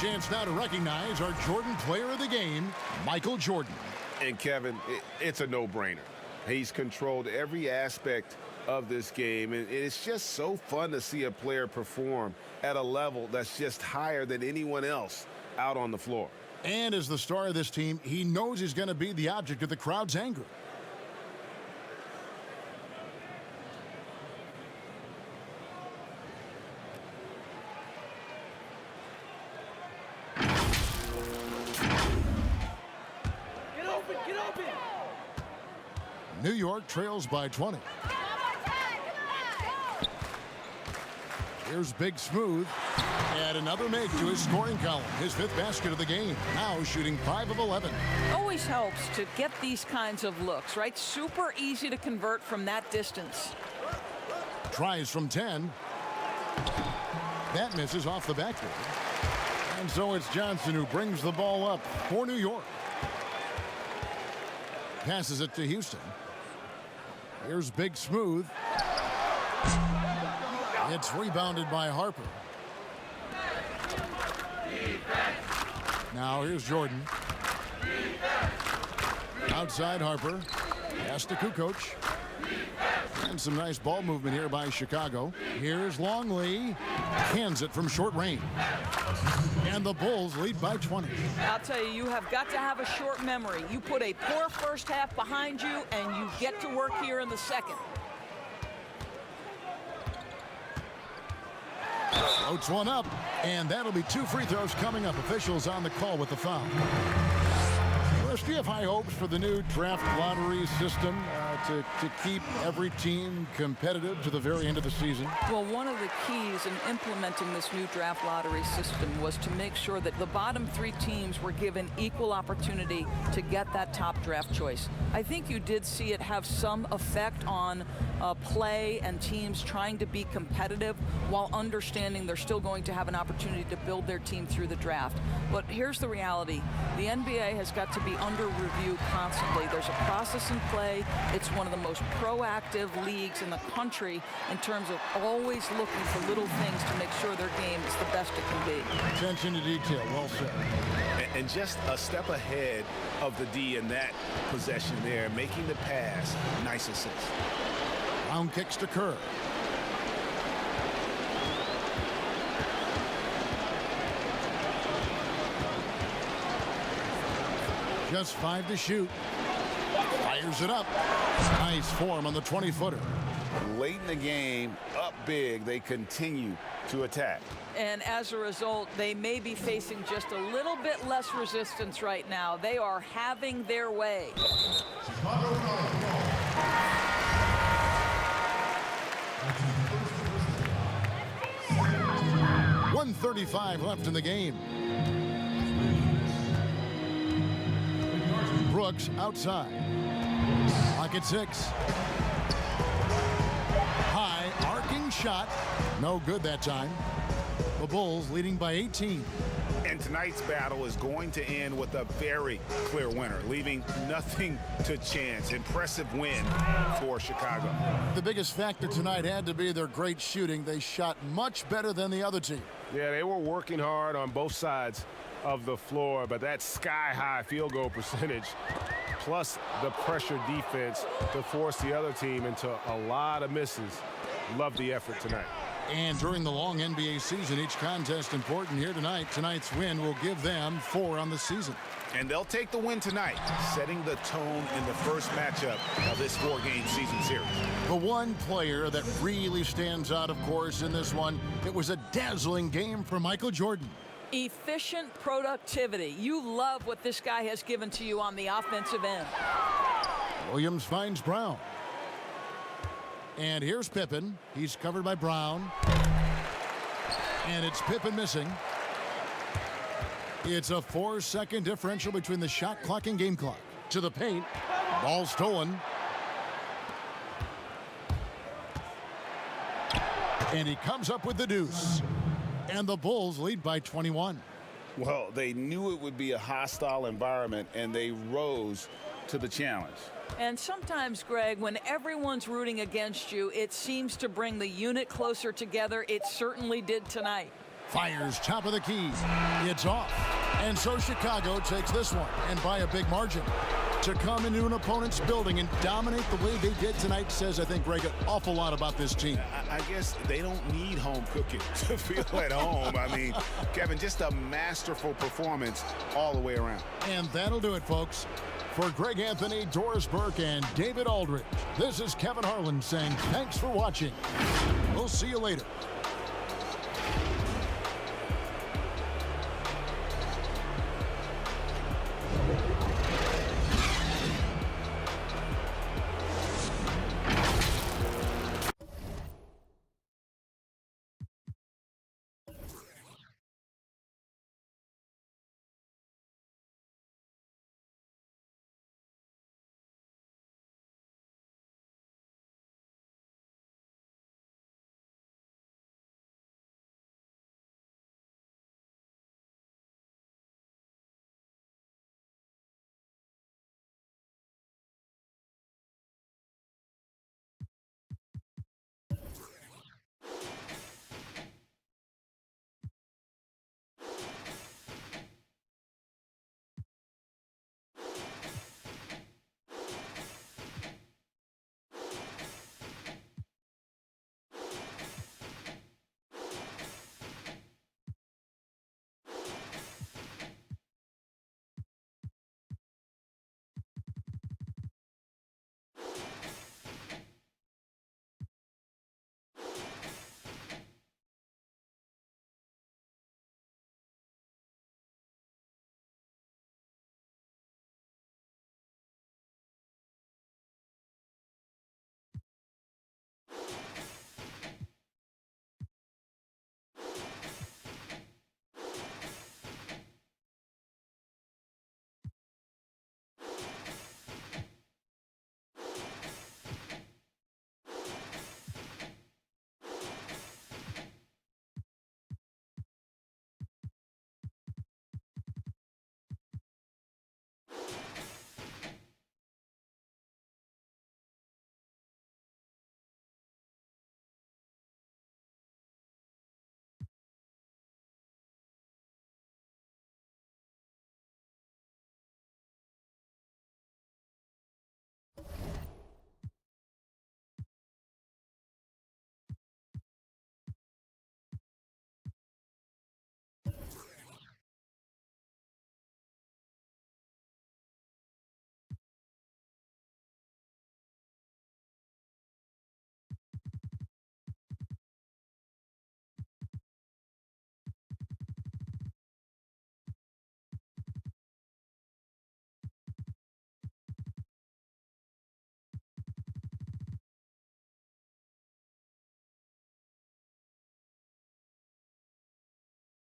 Chance now to recognize our Jordan Player of the Game, Michael Jordan. And Kevin, it's a no-brainer. He's controlled every aspect of this game, and it's just so fun to see a player perform at a level that's just higher than anyone else out on the floor. And as the star of this team, he knows he's going to be the object of the crowd's anger. New York trails by 20. Here's Big Smooth. Add another make to his scoring column. His 5th basket of the game. Now shooting 5 of 11. Always helps to get these kinds of looks, right? Super easy to convert from that distance. Tries from 10. That misses off the backboard. And so it's Johnson who brings the ball up for New York. Passes it to Houston. Here's Big Smooth. It's rebounded by Harper. Now here's Jordan. Outside Harper. Pass to KUKOC. And some nice ball movement here by Chicago. Here's Longley. Cans it from short range. And the Bulls lead by 20. I'll tell you, you have got to have a short memory. You put a poor first half behind you, and you get to work here in the second. Floats one up, and that'll be 2 free throws coming up. Officials on the call with the foul. Do you have high hopes for the new draft lottery system to keep every team competitive to the very end of the season? Well, one of the keys in implementing this new draft lottery system was to make sure that the bottom 3 teams were given equal opportunity to get that top draft choice. I think you did see it have some effect on play and teams trying to be competitive while understanding they're still going to have an opportunity to build their team through the draft. But here's the reality. The NBA has got to be under review constantly. There's a process in play. It's one of the most proactive leagues in the country in terms of always looking for little things to make sure their game is the best it can be. Attention to detail. Well said. And just a step ahead of the D in that possession there, making the pass. Nice assist. Round kicks to Kerr. Just 5 to shoot. Fires it up. Nice form on the 20-footer. Late in the game, up big, they continue to attack. And as a result, they may be facing just a little bit less resistance right now. They are having their way. 1:35 left in the game. Brooks outside. Lock at 6. High arcing shot. No good that time. The Bulls leading by 18. And tonight's battle is going to end with a very clear winner, leaving nothing to chance. Impressive win for Chicago. The biggest factor tonight had to be their great shooting. They shot much better than the other team. Yeah, they were working hard on both sides of the floor, but that sky-high field goal percentage plus the pressure defense to force the other team into a lot of misses Love the effort tonight. And during the long NBA season, each contest important here tonight. Tonight's win will give them 4 on the season. And they'll take the win tonight, setting the tone in the first matchup of this 4-game season series. The one player that really stands out, of course, in this one, it was a dazzling game for Michael Jordan. Efficient productivity. You love what this guy has given to you on the offensive end. Williams finds Brown. And here's Pippen. He's covered by Brown. And it's Pippen missing. It's a 4-second differential between the shot clock and game clock. To the paint. Ball stolen. And he comes up with the deuce. And the Bulls lead by 21. Well, they knew it would be a hostile environment, and they rose to the challenge. And sometimes, Greg, when everyone's rooting against you, it seems to bring the unit closer together. It certainly did tonight. Fires top of the key. It's off. And so Chicago takes this one, and by a big margin. To come into an opponent's building and dominate the way they did tonight says, I think, Greg, an awful lot about this team. I guess they don't need home cooking to feel at home. I mean, Kevin, just a masterful performance all the way around. And that'll do it, folks. For Greg Anthony, Doris Burke, and David Aldridge, this is Kevin Harlan saying thanks for watching. We'll see you later.